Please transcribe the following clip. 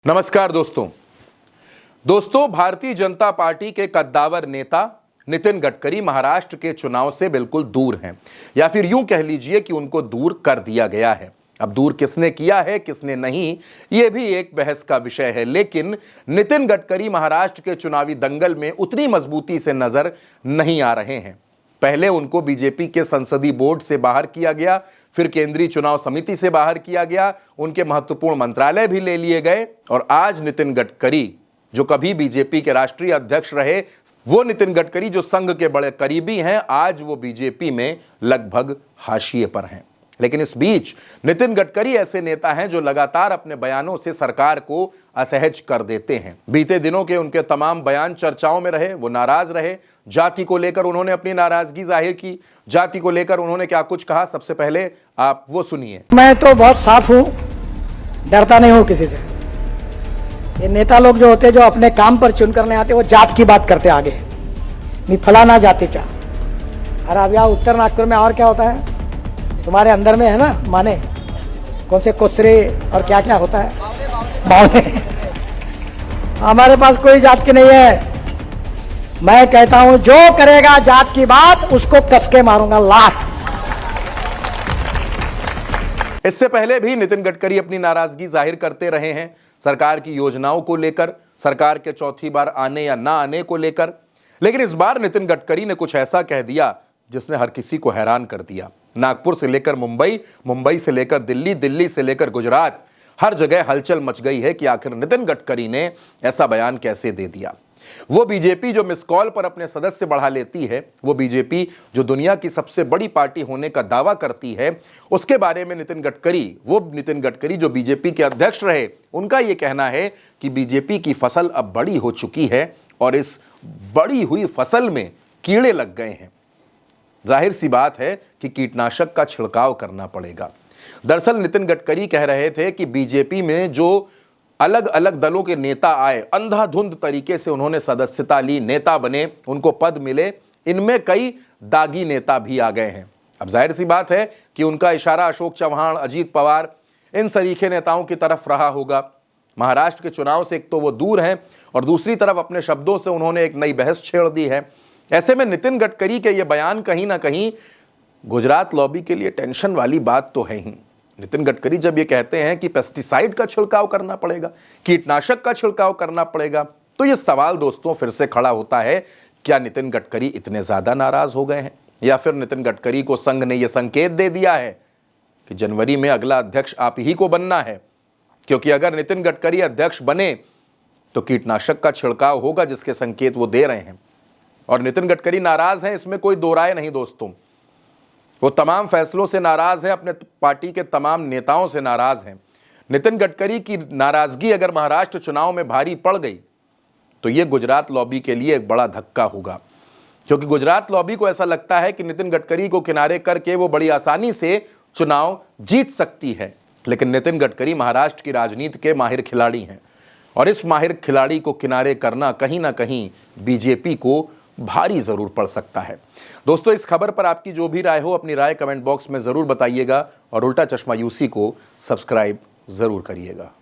नमस्कार दोस्तों भारतीय जनता पार्टी के कद्दावर नेता नितिन गडकरी महाराष्ट्र के चुनाव से बिल्कुल दूर हैं, या फिर यूं कह लीजिए कि उनको दूर कर दिया गया है। अब दूर किसने किया है किसने नहीं, यह भी एक बहस का विषय है, लेकिन नितिन गडकरी महाराष्ट्र के चुनावी दंगल में उतनी मजबूती से नजर नहीं आ रहे हैं। पहले उनको बीजेपी के संसदीय बोर्ड से बाहर किया गया, फिर केंद्रीय चुनाव समिति से बाहर किया गया, उनके महत्वपूर्ण मंत्रालय भी ले लिए गए, और आज नितिन गडकरी जो कभी बीजेपी के राष्ट्रीय अध्यक्ष रहे, वो नितिन गडकरी जो संघ के बड़े करीबी हैं, आज वो बीजेपी में लगभग हाशिए पर हैं। लेकिन इस बीच नितिन गडकरी ऐसे नेता हैं जो लगातार अपने बयानों से सरकार को असहज कर देते हैं। बीते दिनों के उनके तमाम बयान चर्चाओं में रहे, वो नाराज रहे। जाति को लेकर उन्होंने अपनी नाराजगी जाहिर की। जाति को लेकर उन्होंने क्या कुछ कहा, सबसे पहले आप वो सुनिए। मैं तो बहुत साफ हूं, डरता नहीं हूं किसी से। ये नेता लोग जो होते, जो अपने काम पर चुन करने आते, वो जात की बात करते आगे, नहीं फलाना जाति चाह। अरे अब यहाँ उत्तर नागपुर में और क्या होता है, तुम्हारे अंदर में है ना, माने कौन से कोसरे और क्या क्या होता है, बावने। हमारे पास कोई जात की नहीं है। मैं कहता हूं जो करेगा जात की बात, उसको कसके मारूंगा लात। इससे पहले भी नितिन गडकरी अपनी नाराजगी जाहिर करते रहे हैं सरकार की योजनाओं को लेकर, सरकार के चौथी बार आने या ना आने को लेकर। लेकिन इस बार नितिन गडकरी ने कुछ ऐसा कह दिया जिसने हर किसी को हैरान कर दिया। नागपुर से लेकर मुंबई, मुंबई से लेकर दिल्ली, दिल्ली से लेकर गुजरात, हर जगह हलचल मच गई है कि आखिर नितिन गडकरी ने ऐसा बयान कैसे दे दिया। वो बीजेपी जो मिस कॉल पर अपने सदस्य बढ़ा लेती है, वो बीजेपी जो दुनिया की सबसे बड़ी पार्टी होने का दावा करती है, उसके बारे में नितिन गडकरी जो बीजेपी के अध्यक्ष रहे, उनका ये कहना है कि बीजेपी की फसल अब बड़ी हो चुकी है और इस बड़ी हुई फसल में कीड़े लग गए हैं। जाहिर सी बात है कि कीटनाशक का छिड़काव करना पड़ेगा। दरअसल नितिन गडकरी कह रहे थे कि बीजेपी में जो अलग अलग दलों के नेता आए, अंधाधुंध तरीके से उन्होंने सदस्यता ली, नेता बने, उनको पद मिले, इनमें कई दागी नेता भी आ गए हैं। अब जाहिर सी बात है कि उनका इशारा अशोक चव्हाण, अजीत पवार, इन सरीखे नेताओं की तरफ रहा होगा। महाराष्ट्र के चुनाव से एक तो वो दूर हैं और दूसरी तरफ अपने शब्दों से उन्होंने एक नई बहस छेड़ दी है। ऐसे में नितिन गडकरी के ये बयान कहीं ना कहीं गुजरात लॉबी के लिए टेंशन वाली बात तो है ही। नितिन गडकरी जब ये कहते हैं कि पेस्टिसाइड का छिड़काव करना पड़ेगा, कीटनाशक का छिड़काव करना पड़ेगा, तो ये सवाल दोस्तों फिर से खड़ा होता है, क्या नितिन गडकरी इतने ज्यादा नाराज हो गए हैं, या फिर नितिन गडकरी को संघ ने यह संकेत दे दिया है कि जनवरी में अगला अध्यक्ष आप ही को बनना है, क्योंकि अगर नितिन गडकरी अध्यक्ष बने तो कीटनाशक का छिड़काव होगा, जिसके संकेत वो दे रहे हैं। और नितिन गडकरी नाराज हैं, इसमें कोई दो राय नहीं दोस्तों। वो तमाम फैसलों से नाराज हैं, अपने पार्टी के तमाम नेताओं से नाराज हैं। नितिन गडकरी की नाराजगी अगर महाराष्ट्र चुनाव में भारी पड़ गई तो ये गुजरात लॉबी के लिए एक बड़ा धक्का होगा, क्योंकि गुजरात लॉबी को ऐसा लगता है कि नितिन गडकरी को किनारे करके वो बड़ी आसानी से चुनाव जीत सकती है। लेकिन नितिन गडकरी महाराष्ट्र की राजनीति के माहिर खिलाड़ी हैं, और इस माहिर खिलाड़ी को किनारे करना कहीं ना कहीं बीजेपी को भारी जरूर पड़ सकता है। दोस्तों, इस खबर पर आपकी जो भी राय हो, अपनी राय कमेंट बॉक्स में जरूर बताइएगा, और उल्टा चश्मा यूसी को सब्सक्राइब जरूर करिएगा।